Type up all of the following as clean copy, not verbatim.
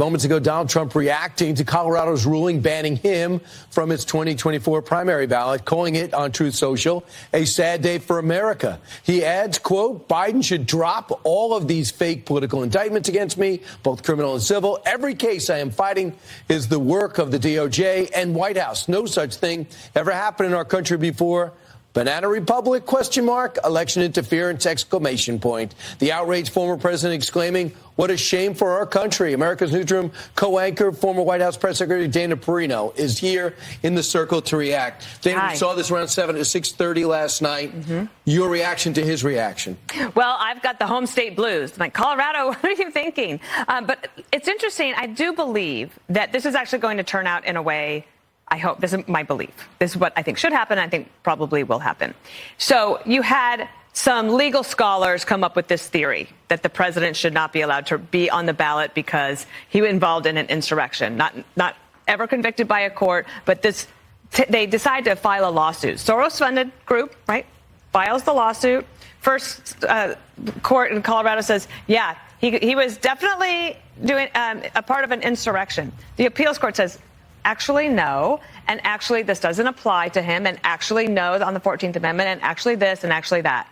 Moments ago, Donald Trump reacting to Colorado's ruling banning him from its 2024 primary ballot, calling it on Truth Social a sad day for America. He adds, quote, Biden should drop all of these fake political indictments against me, both criminal and civil. Every case I am fighting is the work of the DOJ and White House. No such thing ever happened in our country before. Banana Republic, question mark, election interference, exclamation point. The outraged former president exclaiming, what a shame for our country. America's Newsroom co-anchor, former White House Press Secretary Dana Perino is here in the circle to react. Dana, we saw this around 6:30 last night. Your reaction to his reaction? Well, I've got the home state blues. Like, Colorado, what are you thinking? But it's interesting. I do believe that this is actually going to turn out in a way, I hope, this is my belief. This is what I think should happen. I think probably will happen. So you had some legal scholars come up with this theory that the president should not be allowed to be on the ballot because he was involved in an insurrection, not ever convicted by a court, but they decide to file a lawsuit. Soros-funded group, right, files the lawsuit. First court in Colorado says, yeah, he was definitely doing a part of an insurrection. The appeals court says, actually, no, and actually this doesn't apply to him, and actually no on the 14th Amendment, and actually this, and actually that.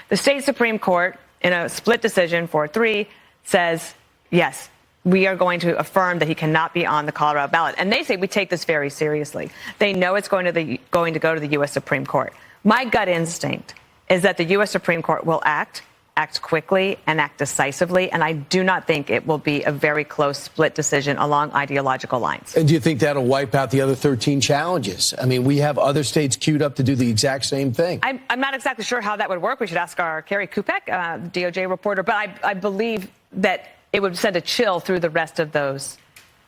The state Supreme Court, in a split decision 4-3, says, yes, we are going to affirm that he cannot be on the Colorado ballot. And they say we take this very seriously. They know it's going to go to the U.S. Supreme Court. My gut instinct is that the U.S. Supreme Court will act quickly and act decisively, and I do not think it will be a very close split decision along ideological lines. And do you think that'll wipe out the other 13 challenges? I mean, we have other states queued up to do the exact same thing. I'm not exactly sure how that would work. We should ask our Carrie Kupek, DOJ reporter, but I believe that it would send a chill through the rest of those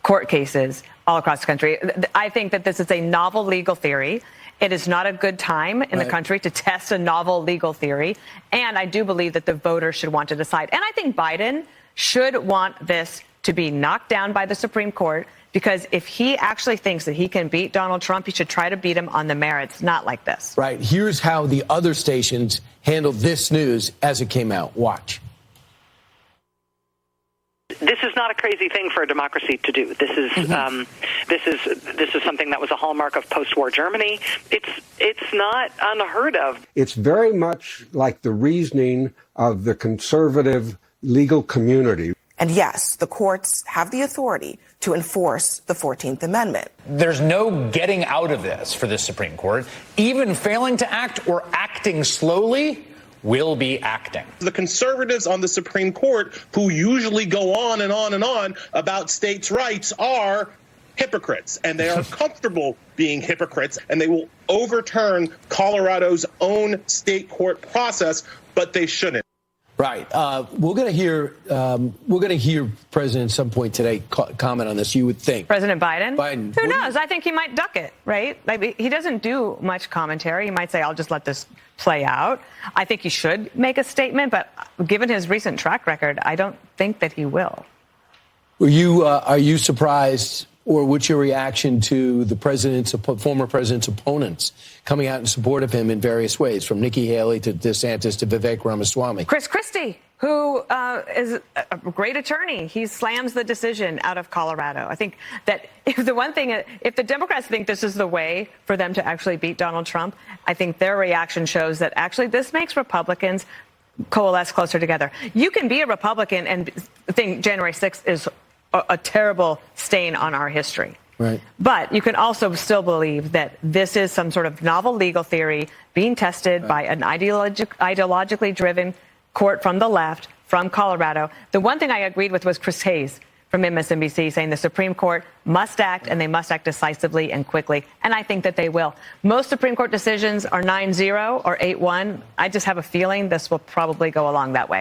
court cases all across the country. I think that this is a novel legal theory. It is not a good time in the country to test a novel legal theory. And I do believe that the voters should want to decide. And I think Biden should want this to be knocked down by the Supreme Court, because if he actually thinks that he can beat Donald Trump, he should try to beat him on the merits, not like this. Right. Here's how the other stations handled this news as it came out. Watch. This is not a crazy thing for a democracy to do. This is this is something that was a hallmark of post-war Germany. It's not unheard of. It's very much like the reasoning of the conservative legal community. And yes, the courts have the authority to enforce the 14th Amendment. There's no getting out of this for the Supreme Court. Even failing to act or acting slowly will be acting. The conservatives on the Supreme Court, who usually go on and on and on about states' rights, are hypocrites, and they are comfortable being hypocrites, and they will overturn Colorado's own state court process, but they shouldn't. Right. We're going to hear President at some point today comment on this. You would think President Biden. Who knows? I think he might duck it. Right. Like, he doesn't do much commentary. He might say, "I'll just let this play out." I think he should make a statement, but given his recent track record, I don't think that he will. Are you surprised, or what's your reaction to the former president's opponents coming out in support of him in various ways, from Nikki Haley to DeSantis to Vivek Ramaswamy? Chris Christie, who is a great attorney, he slams the decision out of Colorado. I think that if the Democrats think this is the way for them to actually beat Donald Trump, I think their reaction shows that actually this makes Republicans coalesce closer together. You can be a Republican and think January 6th is a terrible stain on our history. Right. But you can also still believe that this is some sort of novel legal theory being tested by an ideologically driven court from the left, from Colorado. The one thing I agreed with was Chris Hayes from MSNBC saying the Supreme Court must act, and they must act decisively and quickly. And I think that they will. Most Supreme Court decisions are 9-0 or 8-1. I just have a feeling this will probably go along that way.